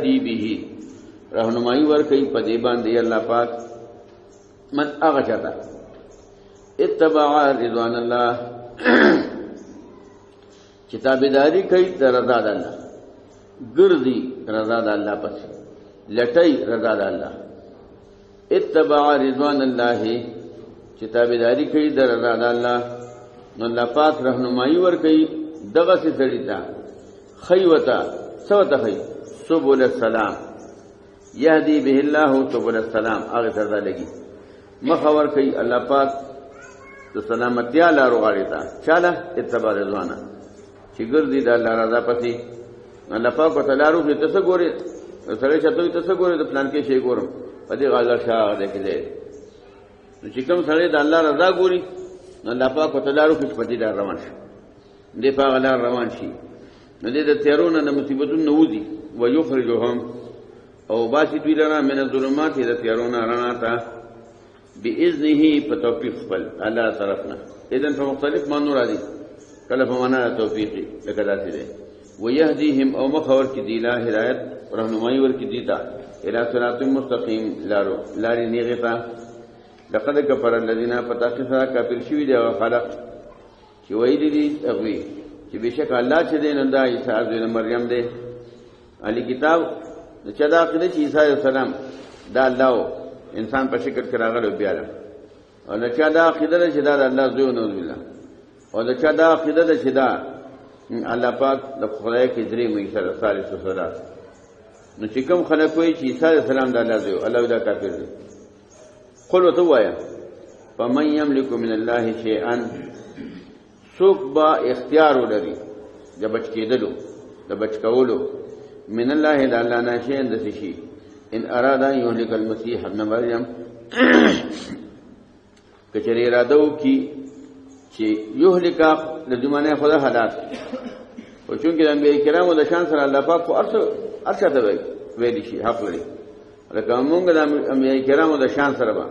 دی به رهنمایي ورکړي په دې باندې الله پاک من هغه چاته اتبع رضوان الله چې تابعداري کوي د رضا د الله ګرځي رضا د الله پسې لټي رضا د الله اتبع رضوان الله چې تابعداري کوي د رضا د الله نو الله پاک رهنمایي ورکړي دغه څه سړی ته خیوتا سوته خی سبل السلام یهدی به الله سبل السلام هغه سره لګي مخور کوي الله پاک د سلامتی لارو غاړي ته چاله اتباع رضوانه چې ګرځي د الله رضا پسې الله پاک په لارو کې تاسو ګوري سره چته تاسو ګوري د پلان کې شی ګورم په دې غاړه شاه ده کې ده نو چې کوم سره د الله رضا ګوري الله پاک په لارو کې په دې لار روان شي دې په غلار روان شي نو دې د تیرونه د مصیبتونو نوځي ويخرجهم او باسي دوی لرا من الظلمات الى تیرونه رڼا ته باذنه په توفیق خپل الله طرفنا اذن په مختلف معنی راځي کله په معنا توفیقي لکه داسې ده ويهديهم او مخور کی دی لا هدایت رهنمایي ور کی دیتا الى صراط مستقيم لاري نیغه لقد كفر الذين فتاخذا كافر شوی دی او خلق چې وایي دي اغوي چې بشک الله چې دین انده عیسی ابن مریم دی علی کتاب چې دا عقیده چې عیسی علیه السلام دا الله انسان په شکل کې راغلی بیا او دا چې دا عقیده چې دا الله زوی نو بالله او دا چې دا عقیده چې دا الله پاک د خدای کې درې مې سره ثالث صلات نو چې کوم خلک وایي چې عیسی علیه السلام دا الله زوی الله دا کافر دی قل وتوایا فمن يملك من الله شيئا سوک با اختیار ولري د بچ کېدلو د بچ کولو من الله د الله ناشئ د شي ان اراده يهلك المسيح ابن مريم کچری اراده وکي چې يهلك د زمانه خدا حالات او چونکه د انبیاء کرامو د شان سره الله پاک کو ارشا ته ویل شي حق لري لکه موږ د انبیاء کرامو د شان سره با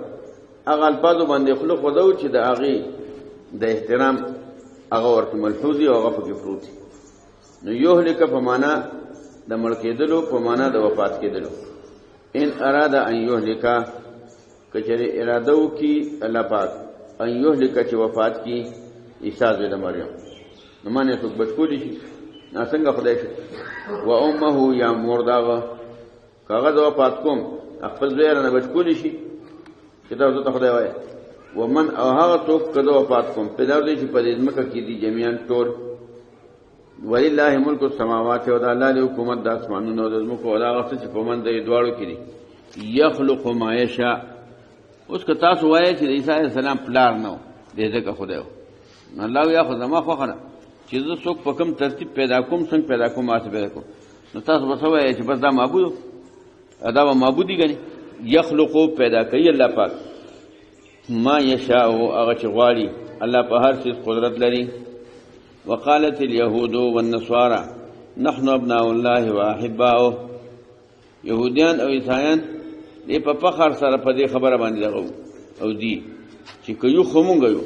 هغه الفاظ باندې خلق ودو چې د هغه د احترام هغه ورته ملحوظي او هغه په فروتي نو يهلك په معنا د مړ کېدلو په معنا د وفات کېدلو ان اراده ان يهلك کچره اراده وکي الله پاک ان يهلك چې وفات کی عیسی ابن مریم نو معنی څوک بچکولی شي نه څنګه خدای شي و امه یا مرداغه کاغذ وفات کوم خپل زوی نه بچکولی شي چې دا ته خدای وایي ومن او هغه څوک کله وفات کوم په دغه دي چې په دې ځمکه کې دي جميعا ټول ولله ملک السماوات و الله له حکومت د اسمانونو د ځمکو او هغه څه چې په من د دوړو کې دي يخلق ما يشاء اوس که تاسو وایي چې عیسی علیه السلام پلار نو دې ځکه خدای الله یا خو زما خو خنه چې زه څوک په کوم ترتیب پیدا کوم څنګه پیدا کوم ماته پیدا کوم نو تاسو به وایي چې بس دا معبود دا معبودی غني يخلق پیدا کوي الله پاک ما یشاء هغه چې غواړي الله په هر څه قدرت لري وقالت اليهود والنصارى نحن ابناء الله واحباؤه يهوديان او عیسایان دې په فخر سره په دې خبره باندې لغو او دي چې کيو خمونګ یو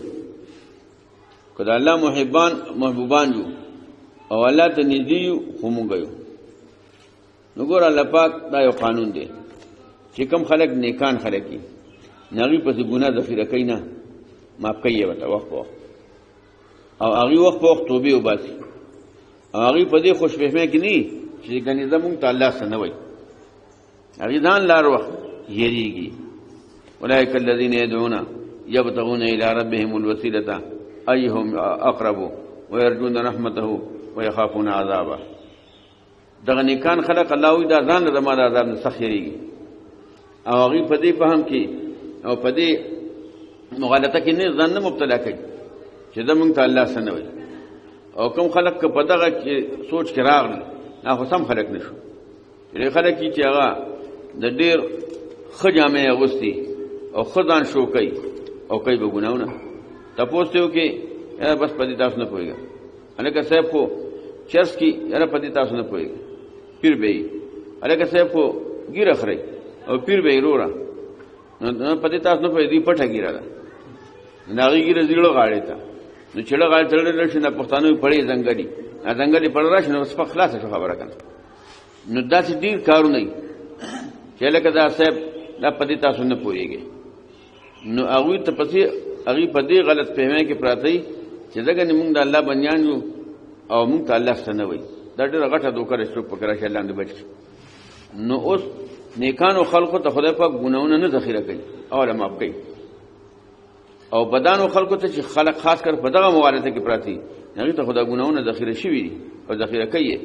کله الله محبوبان یو او الله ته نږدې خمونګ یو نو ګور الله پاک دا یو قانون دی چې کوم خلک نیکان خلک دي نغی پس گناه ذخیره کوي نه معاف کوي وته وخت او هغه وخت په وخت توبه وباسي هغه په دې خوشفهمه کې نه چې ګنې زمونږ ته الله سره نه وای هغه ځان لار وخت یریږي اولئک الذین يدعون يبتغون الى ربهم الوسيله ايهم اقرب ويرجون رحمته ويخافون عذابه دغه نیکان خلق الله دا ځان د ما د عذاب نه سخیریږي او هغه په دې فهم کې او په دې مغالطه کې نه ځان مبتلا کوي چې زمونږ ته الله سره وي او کوم خلک په دغه کې سوچ کې راغلي نه خو سم خلک نشو چې خلک چې هغه د ډېر خجامه اغوستي او خدان شو کوي او کوي به ګناونه تاسو ته کې بس په دې تاسو نه پويګا الکه صاحب کو چرس کی یاره په دې تاسو نه پويګا پیر به الکه صاحب کو ګیره خړی او پیر به رورا نو پدې تاسو نه پېدې پټه ګیره ده ناغي ګیره زیړو غاړې ته نو چړه غاړې تړلې شي نه پښتانه پړې زنګلي زنګلي پړ راشي نو سپه خلاص شو خبره کنه نو داسې ډېر کارونه دي چې لکه دا صاحب دا په دې تاسو نه پوهېږئ، نو هغوی ته پسې هغوی په دې غلط فهمۍ کې پراته دي چې ځکه نه موږ د الله بندیان یو او موږ ته الله څه نه وایي. دا ډېره غټه دوکه ده چې څوک پکې راشي الله نه بچ کړي. نو اوس نیکانو خلقو ته خدای پاک ګناهونه نه ذخیره کوي او له معاف کوي، او بدانو خلقو ته چې خلق خاص کر په دغه موارده کې پراته دي هغوی ته خدای ګناهونه ذخیره شوي دي او ذخیره کوي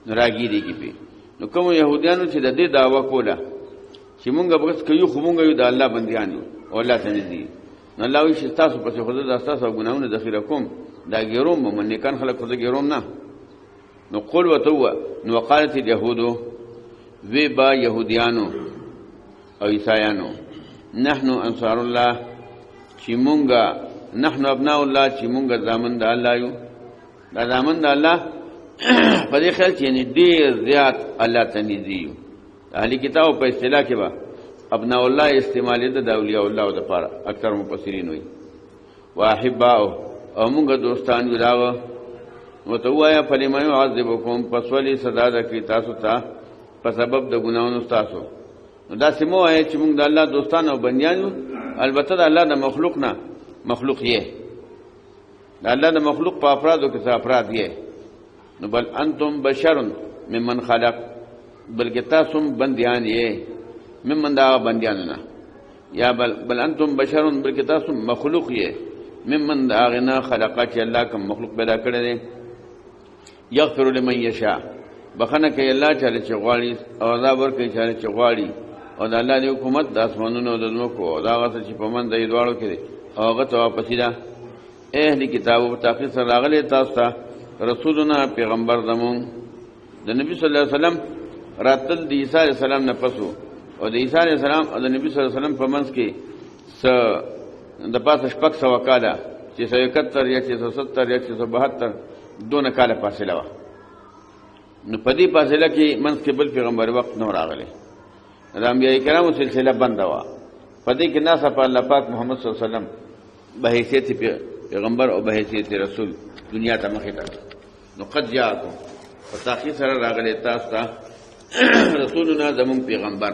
نو راګیرېږي پې. نو کومو یهودیانو چې د دې دعوه کوله چې مونږ بس کوي خو مونږ یو د الله بندیان یو او الله ته نږدې، نو الله وایي چې ستاسو پسې خو زه دا ستاسو ګناهونه ذخیره کوم، دا ګیروم به نیکان خلک خو زه ګیروم نه. نو قل ورته ووایه نو وقالت الیهودو وی با یهودیانو او عیسایانو نحنو انصار الله چې مونږه نحنو ابناء الله چې مونږ زامن د الله یو. دا زامن د الله په دې خیال چې یعنې ډېر زیات الله ته نږدې یو. اهلی کتاب په اصطلاح کې به ابناء الله استعمالېده د اولیاء الله دپاره اکثر مفسرین وایي واحباؤه او مونږ دوستان یو. د هغه ورته ووایه فلم یعذبکم پس ولې سزا درکړي تاسو ته په سبب د ګناهونو ستاسو. نو داسې مه وایه چې مونږ د الله دوستان او بندیان یو، البته د الله د مخلوق نه مخلوق یې، د الله د مخلوق په افرادو کې څه افراد یې. نو بل انتم بشر ممن خلق، بلکې تاسو بندیان یې ممن دا بندیان نه، یا بل انتم بشر بلکې تاسو مخلوق یې ممن دا غنا خلقا چې الله کوم مخلوق پیدا کړی دی. یغفر لمن یشاء، بخنه کوي الله چاله چې غواړي او عذاب ورکوي چاله چې غواړي، او د الله دی حکومت د اسمانونو او د ځمکو او دا هغه څه چې په منځ یې دواړو کې دی او هغه ته واپسې ده. اهل کتابو په تحقیق سره راغلی تاسو ته رسولنا پیغمبر زمون د نبی صلی الله علیه وسلم راتل د عیسی علیه السلام نه پسو، او د عیسی علیه السلام او د نبی صلی الله علیه وسلم په منځ کې د پاسه شپږ سوه کاله 671 یا 670 یا 672 دونه کاله فاصله وه. نو په دې فاصله کې منځ کې بل پیغمبر وخت نه راغلی، د انبیاء کرامو سلسله بنده وه. په دې کې ناڅاپه الله پاک محمد صلی الله علیه وسلم به حیثیت پیغمبر او به حیثیت رسول دنیا ته مخې کړ. نو قد جاءکم په تحقیق سره راغلی تاسو ته رسولنا زمون پیغمبر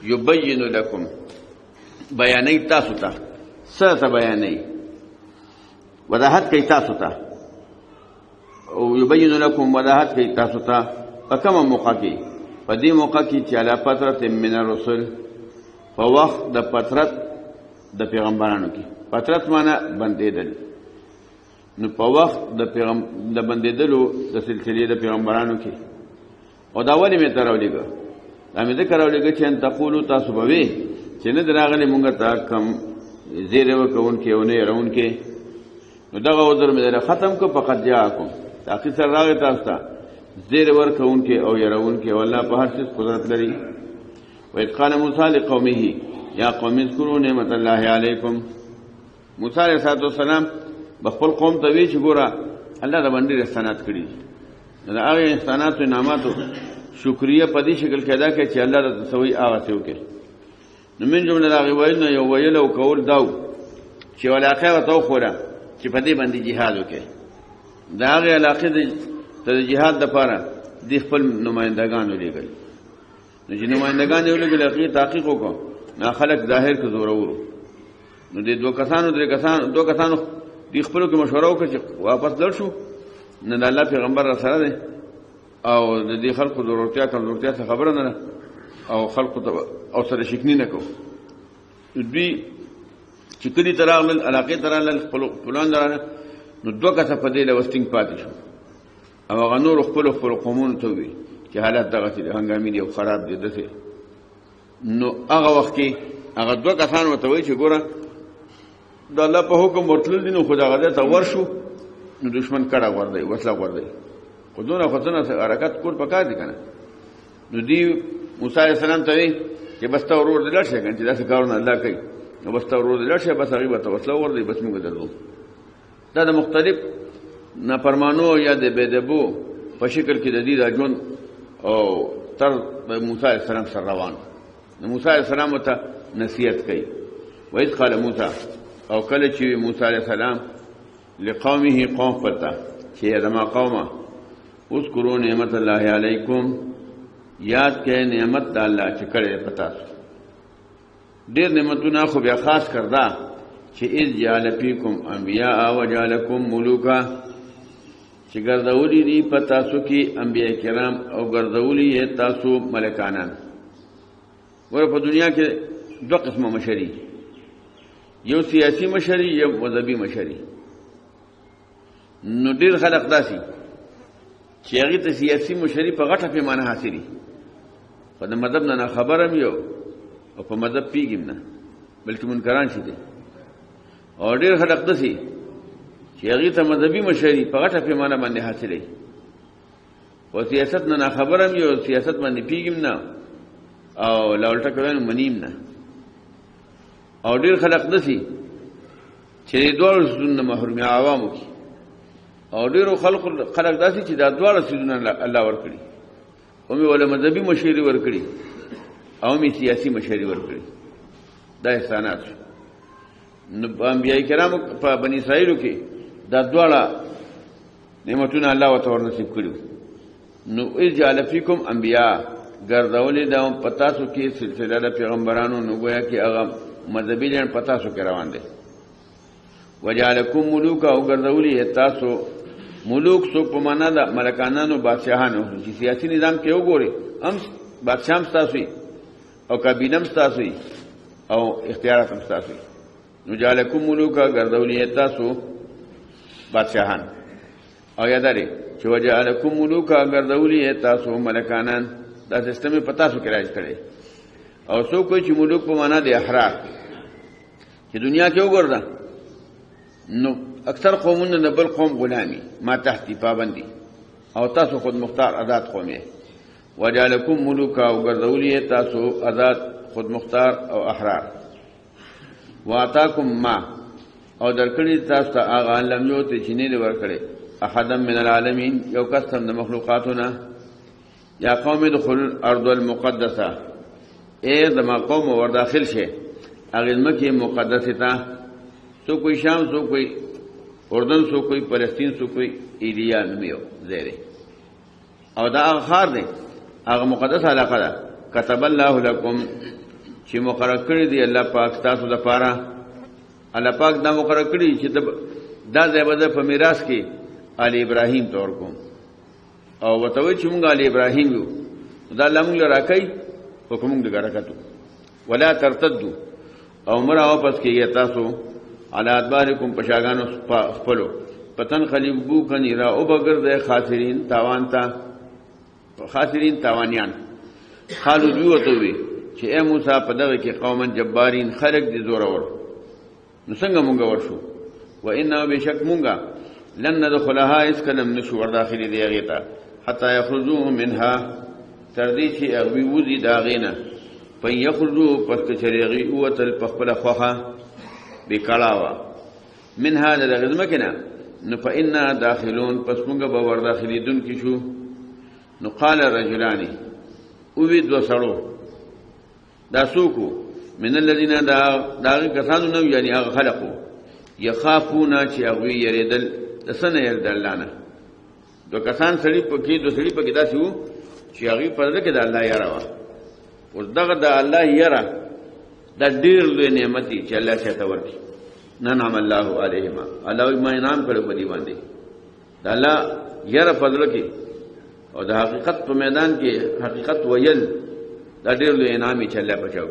یبین لکم بیانې تاسو ته څه ته بیانې وضاحت کوي تاسو ته، او یبین لکم وضاحت کوي تاسو ته په کومه موقع کې؟ په دې موقع کې چې علی فترة من الرسل په وخت د فترت د پیغمبرانو کې. فترت معنی بندېدل، نو په وخت د بندېدلو د سلسلې د پیغمبرانو کې. او دا ولې مې ته راولېږه؟ دا مې ځکه راولېږه چې ان تقولو تاسو به وې چې نه راغلی مونږ ته کم زیری ورکوونکي او نه یېروونکي. نو دغه عذر مې در ختم کړ په قد جاءکم تحقیق سره راغی تاسو ته زیری ورکوونکي او یېروونکي، او الله په هر څه قدرت لري. وإذ قال موسی لقومه یا قوم اذکروا نعمت الله علیکم. موسی علیه السلام بخپل قوم ته وی چې ګوره الله د باندې احسانات کړي، دا هغه احسانات او نعمتو شکریه په دې شکل کې ادا کړي چې الله د سوي هغه څه وکړي. نو من جمله دا ویل نه یو ویل او کول داو چې علاقه وته خوره چې په دې باندې jihad وکړي. دا هغه علاقه د jihad لپاره د خپل نمائندگان ولېږل. نو چې نمائندگان یې ولېږل هغه تحقیق وکړو، نه خلک ظاهر کې زور ورو. نو د دوه کسانو دی خپلو کې مشوره وکړه چې واپس لړ شو، نه د الله پیغمبر را سره دی او د دې خلقو ضرورتیا کمزورتیا څه خبره نه ده، او خلقو ته او سره شکنی نه کو. دوی چې کلي ته راغلل، علاقې ته راغلل، خپلوان راغلل، نو دوه کسه په دې لوستینګ پاتې شو، او هغه نور خپلو قومونو ته وویل چې حالات دغسې دي، هنګامي دي او خراب دي داسې. نو هغه وخت کې هغه دوه کسان ورته وایي چې ګوره د الله په حکم ورتلل دي، نو خو دغه ځای ته ورشو نو دشمن کډه غورځوي، وسله غورځوي، خو دونه خو څه حرکت کول پکار دي که نه. نو دوی موسی علیه السلام ته وایي چې بس ته ورور دې لاړ شې که نه چې داسې کارونه الله کوي، نو بس ته ورور دې لاړ شې، بس هغوی به ته وسله وغورځوي، بس موږ درځو. دا د مختلف نافرمانو یا د بېدبو په شکل کې د دې دا ژوند او طرز د موسی علیه السلام سره روان. نو موسی علیه السلام ته نصیحت کوي. وإذ قال موسی، او کله چې موسی علیه السلام لقومه قوم پتا چې زما قومه اذکروا نعمت الله علیکم یاد کړئ نعمت د الله چې کړی پتا سو ډېر نعمتونه خو بیا خاص کړدا چې اذ جعل فیکم انبیاء وجعلکم ملوکا چې ګرځولي دي پتا سو کې انبیاء کرام او ګرځولي یې تاسو ملکانان ور په دنیا کې دوه قسمه مشري یو سیاسي مشري یو مذهبي مشري نو ډېر خلق داسي چې هغه ته سیاسي مشري په غټه پیمانه حاصلي په د مذهب نه خبرم یو او په مذهب پیګم نه بلکې منکران شي دي او ډېر خلق داسي چې هغه ته مذهبي مشري په غټه پیمانه باندې حاصلې او سیاست نه خبرم یو سیاست باندې پیګم نه او لولټه کوي منیم نه او ډېر خلق داسي چې دوه سنن محرومي عوامو کې او ډېر خلق داسي چې دا دوه سنن الله ورکړي او می ولا مذهبي مشري ورکړي او می سیاسي مشري ورکړي دا احسانات نو انبیاء کرام په بنی اسرائیل کې دا دواړه نعمتونه الله وتعالى نصیب کړو نو اجعل فیکم انبیاء ګرځولې دا پتا سو کې سلسله د پیغمبرانو نو گویا کې هغه مذهبي لن پتا سو کې روان دي وجعلکم ملوکا او ګرځولې تاسو ملوک سو په معنا د ملکانانو بادشاہانو چې سیاسي نظام کې وګوري هم بادشاہ تاسو او کابینه تاسو او اختیارات تاسو نو جعلکم ملوکا ګرځولې تاسو بادشاہان او یاداري چې وجعلکم ملوکا ګرځولې تاسو ملکانان دا سیستم پتا سو کې راځي کړي او سو کوئی چې ملوک په معنا د احرار چې دنیا کې وګوردا نو اکثر قومونه د بل قوم غلامی ما تحتی پابندی او تاسو خود مختار آزاد قومه وجعلکم ملوکا او ګرځولې تاسو آزاد خود مختار او احرار واتاکم ما او درکړی تاسو ته هغه علم یو ته چې نه ورکړي احد من العالمین یو قسم د مخلوقاتنا یا قوم ادخلوا الارض المقدسه اے زما قوم ور داخل شه هغه مکه مقدسه ته سو کوئی شام سو کوئی اردن سو کوئی فلسطین سو کوئی ایلیا نمیو زیره او دا اخر دی هغه مقدس علاقه ده كتب الله لكم چې مقرر کړی دی الله پاک تاسو لپاره الله پاک دا مقرر کړی چې دا زیبده په میراث کې آل ابراهیم تور کوم او وتوی چې مونږ آل ابراهیم یو دا لمونږ راکای حکم دې ګرکاتو ولا ترتدوا او مرا واپس کیږي تاسو علی ادبارکم پشاګانو خپلو پتن خلیبو کنی را او بغرد خاسرین تاوانیان قالو دیو ته وی چې اے موسی په دغه کې قومن جبارین خلق دي زور اور نو څنګه مونږ ورشو و انه بشک مونږه لن ندخلها اس کلم نشو ور داخلي دی غیتا حتا یخرجوا منها تر دې چې اوی وزي داغینا په یخرجوا پس چریغي او تل پخپل خوخه بکلاوا من هذا الغزمکنا نو فإنا داخلون پس مونږ به ور داخلي دن کی شو نو قال رجلان او وی دو سړو دا سوکو من الذين دا کسانو نو یعنی هغه خلقو يخافون چې هغه یریدل د سنه یریدل نه دو کسان سړي پکې دو سړي پکې دا شو چې هغه په دغه کې د الله یاره وا اوس دغه د الله یاره دا ډیر لوی نعمت چې الله څخه ورکړي نعم الله علیهما الله ما انعام کړو په دې باندې دا الله یاره فضل کې او د حقیقت په میدان کې حقیقت ویل دا ډیر لوی انعام چې الله بچاو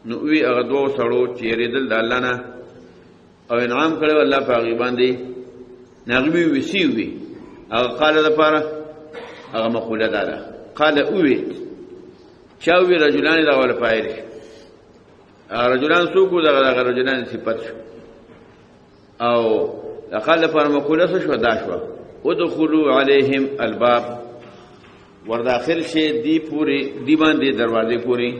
نو وی هغه دوه سړو چې ریدل د الله نه او انعام کړو الله په غی باندې نغوی وسیوي هغه قال لپاره هغه مقوله ده قال اوی چاوی رجلان دا ول فاعل رجلان سوق دغه رجلان صفت او قال لپاره مقوله شو دا شو ودخلوا عليهم الباب ور داخل شي دی پوری دی باندې دروازه پوری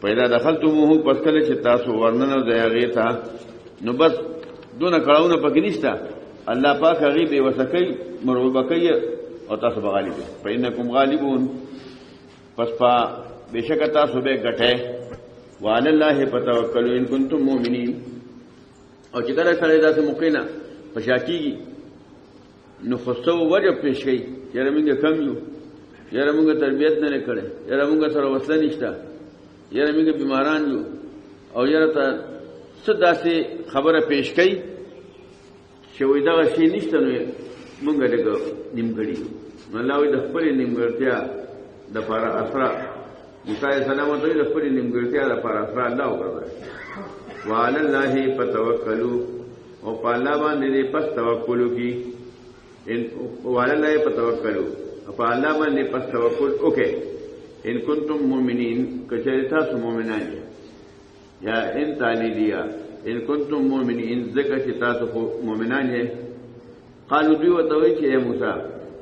پیدا دخلتموه پس کله چې تاسو ورننه ځای ته نو بس دونه کړهونه پکې نشته الله پاک هغه به وسکي مرغوبه کوي او تاسو بغالب فإنكم غالبون پس پا بشک تاسو به ګټه وعلى الله فتوکلوا ان کنتم مؤمنین او چې کله سره داسې مقینا پشاکیږي نو خصو وجب پیش کړي چې موږ کم یو یاره موږ تربیت نه کړې، یاره موږ سره وسله نشته، یاره موږ بیماران یو، او یاره ته څه داسې خبره پیش کړي چې وایي دغه شی نشته، نو موږ لږ نیمګړي یو. نو الله وایي د خپلې نیمګړتیا دپاره اسره موسی علیه السلام ورته وایي د خپلې نیمګړتیا دپاره اسره الله وګرځوئ. وعلى الله فتوکلوا، او په الله باندې دې پس توکل وکړي. وعلى الله فتوکلوا، په الله باندې پس توکل وکړئ. ان کنتم مؤمنین، کچې تاسو مؤمنان یې، یا ان تعلیلیا ان کنتم مؤمنین، ځکه چې تاسو مؤمنان یې. قالو دوی ورته وایي چې اے موسی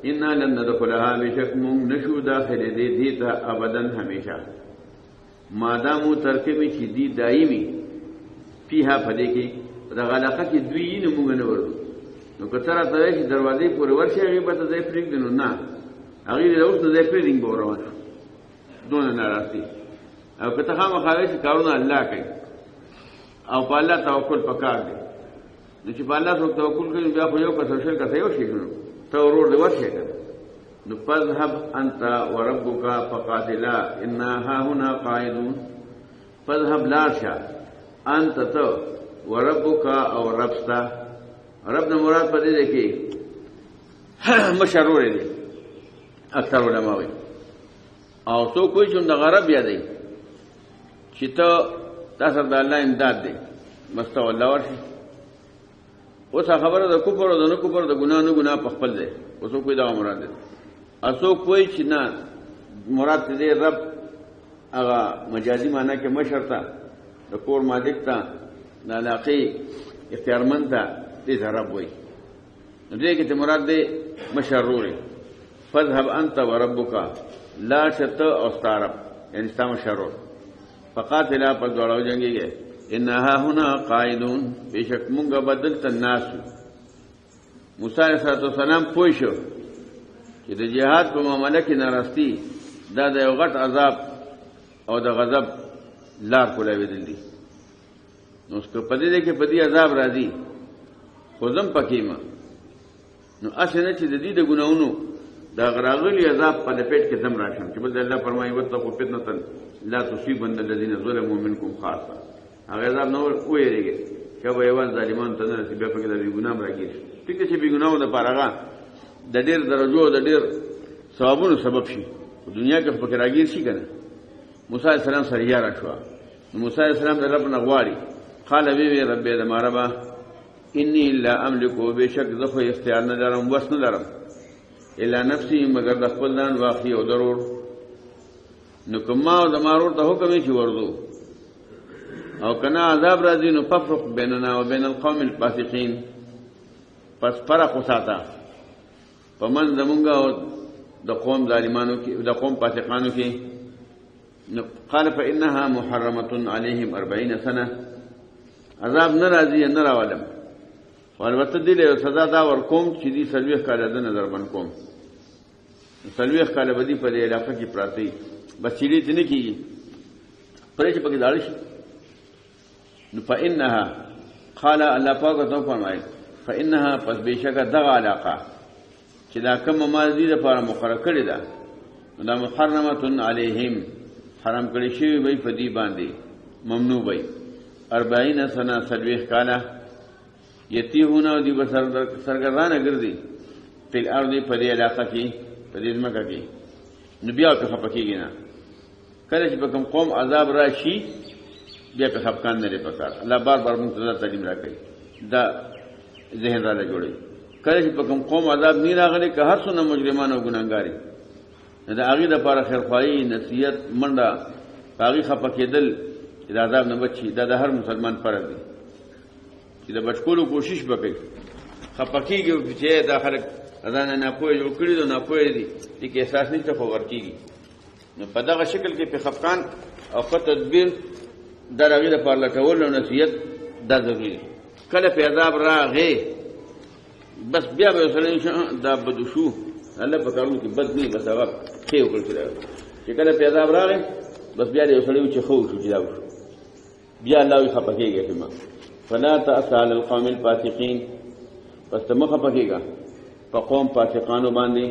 انا لن ندخلها، بشک مونږ نشو داخله دې ته ابدا همیشه، مادامو ترکمې چې دی دایمي فيها پدې کې دغه علاقه کې دوی نه مونږ نه ورو. نو کتر ته چې دروازې پورې ورشي هغه به ځای پرېږدي، نو نه هغه له اوس ځای پرېږدي به روان دون ناراضي. او کته خامخا چې کارونه الله کوي او په الله توکل پکار دی. نو چې په الله څوک توکل کوي بیا خو یو کس شرک ته یو شي ته ورور دی ورشي کنه. نو فذهب انت وربك فقاتلا انا ها هنا قاعدون. فذهب لارشا انت تو وربك او ربستا، رب نه مراد پدې ده کې مشرور دي اکثر علماء وي، او څوک کوئی چې د غرب یادې چې ته تاسو د الله امداد دی مستو الله ورشي. اوس خبره د کفر او د نه کفر د ګناه نه ګناه په خپل دی، اوس کوئی دا مراد دی. اسو کوئی چې نه مراد دې رب هغه مجازي معنی کې مشرتا د کور مالک ته د علاقې اختیارمند ته دې رب وایي. نو دې کې ته مراد دې مشرور. فذهب انت وربك، لا شت او استعرب یعنی استام شرور. فقاتلا پر دوړو جنگيږي. انها هنا قائدون، بشک مونږه بدلت الناس. موسی علیه السلام پوه شو چې د جهاد په معاملې کې ناراستی دا د یو غټ عذاب او د غضب لار کولاوي دي. نو څه په دې کې په دې عذاب راځي خو زم پکې ما نو اسنه چې د دې د ګناونو دا غراغلی عذاب په لپیټ کې دم راشم چې بل الله فرمایي وتقوا فتنه لا تصيبن الذين ظلموا منكم خاصه. هغه عذاب نو وېریږي چې به یوان ظالمان ته نه چې بیا په کې د ګناه راګي. ټیک چې به ګناو د پارغه د ډېر درجو د ډېر ثوابونو سبب شي په دنیا کې په کې راګي شي کنه. موسی علیہ السلام سره یې راښوا. موسی علیہ السلام د رب نه غواړي. قال وی رب دې ماربا انی لا املک، بشک زه خو اختیار نه لرم، وس نه لرم، الا نفسي مگر د خپل ځان واخی او ضرور. نو کما او د مارور ته حکم یې ورزو او کنا عذاب راځي نو ففرق بیننا و بین القوم الفاسقین، پس فرق وساته پمن زمونږه او د قوم ظالمانو کې د قوم فاسقانو کې. قال فإنها محرمة عليهم 40 سنة، عذاب نه راځي نه راولم، والبته دې له سزا دا ورکوم چې دې سلويخ کاله د نظر بن کوم. سلويخ کاله بدی په دې علاقه کې پراتی بس چیرې دې نه کیږي پرې چې پکې داړي شي. نو فإنها قال الله پاک ته فرمایي فإنها پس بشکه دغه علاقه چې دا کوم مازی د لپاره مقرره کړی ده دا محرمه علیهم، حرام کړی شوی وي په دې باندې، ممنوع وي 40 سنه سلويخ کاله یتیهونه دی بسر سرګردانه ګرځي په ارض په دې علاقه کې په دې ځمکه کې. نو بیا په خپکیږي نه کله چې کوم قوم عذاب راشي بیا په خپکان نه لري پکار. الله بار بار موږ ته تعلیم راکړي دا ذهن را لګوي. کله چې کوم قوم عذاب نه راغلي که هر څونه مجرمان او ګناګاری دا هغه د لپاره خیرخواهی نصیحت منډه هغه خپکېدل چې دا عذاب نه بچي. دا د هر مسلمان فرض دی چې د بچکولو کوشش وکړي. خپکیږي چې دا خلک اذان نه پوهې جوړ کړي دي نه پوهې دي چې احساس نشته خو ورکیږي. نو په دغه شکل کې په خفقان او په تدبیر د هغې لپاره لټول او نصیحت دا ضروري دی. کله په عذاب راغی بس بیا به سره دا بدو شو الله په کارونو کې بد نه بس هغه ښه وکړي چې کله په عذاب راغی بس بیا دې سره چې خو شو چې دا بیا الله یې خپکیږي په ما. فلا تأس على القوم الفاسقين، پس ته مخه پکېږه په قوم فاسقانو باندې